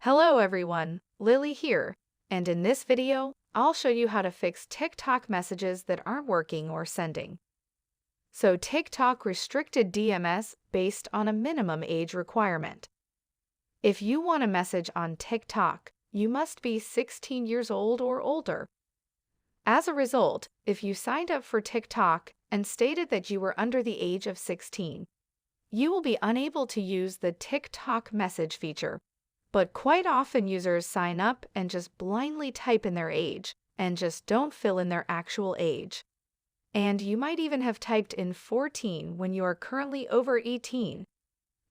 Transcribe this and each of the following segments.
Hello everyone, Lily here, and in this video, I'll show you how to fix TikTok messages that aren't working or sending. So TikTok restricted DMS based on a minimum age requirement. If you want a message on TikTok, you must be 16 years old or older. As a result, if you signed up for TikTok and stated that you were under the age of 16, you will be unable to use the TikTok message feature. But quite often users sign up and just blindly type in their age and just don't fill in their actual age. And you might even have typed in 14 when you are currently over 18.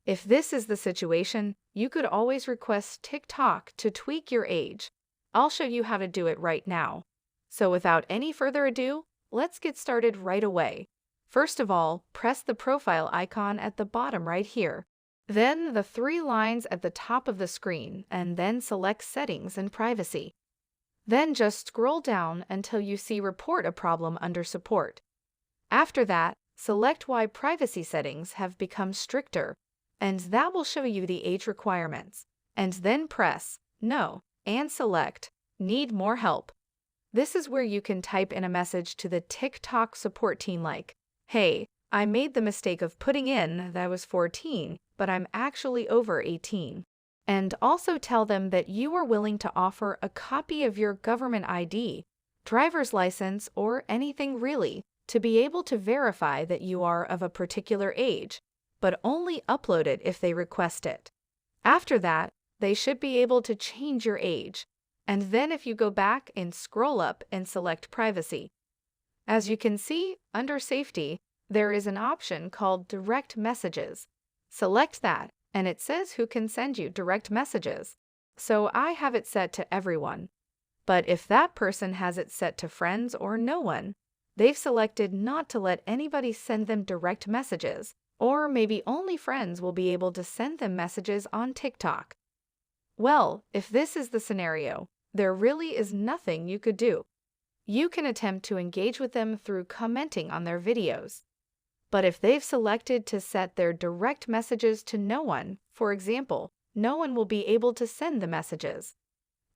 If this is the situation, you could always request TikTok to tweak your age. I'll show you how to do it right now. So without any further ado, let's get started right away. First of all, press the profile icon at the bottom right here. Then the three lines at the top of the screen, and then select Settings and Privacy. Then just scroll down until you see Report a Problem under Support. After that, select why privacy settings have become stricter, and that will show you the age requirements. And then press No and select Need More Help. This is where you can type in a message to the TikTok support team like, "Hey, I made the mistake of putting in that I was 14, but I'm actually over 18. And also tell them that you are willing to offer a copy of your government ID, driver's license, or anything really to be able to verify that you are of a particular age, but only upload it if they request it. After that, they should be able to change your age. And then if you go back and scroll up and select Privacy. As you can see, under Safety, there is an option called Direct Messages. Select that, and it says who can send you direct messages. So I have it set to everyone. But if that person has it set to friends or no one, they've selected not to let anybody send them direct messages, or maybe only friends will be able to send them messages on TikTok. Well, if this is the scenario, there really is nothing you could do. You can attempt to engage with them through commenting on their videos. But if they've selected to set their direct messages to no one, for example, no one will be able to send the messages.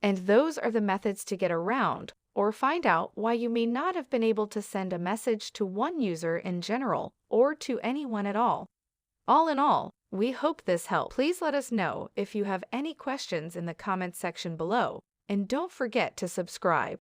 And those are the methods to get around or find out why you may not have been able to send a message to one user in general or to anyone at all. All in all, we hope this helped. Please let us know if you have any questions in the comments section below, and don't forget to subscribe.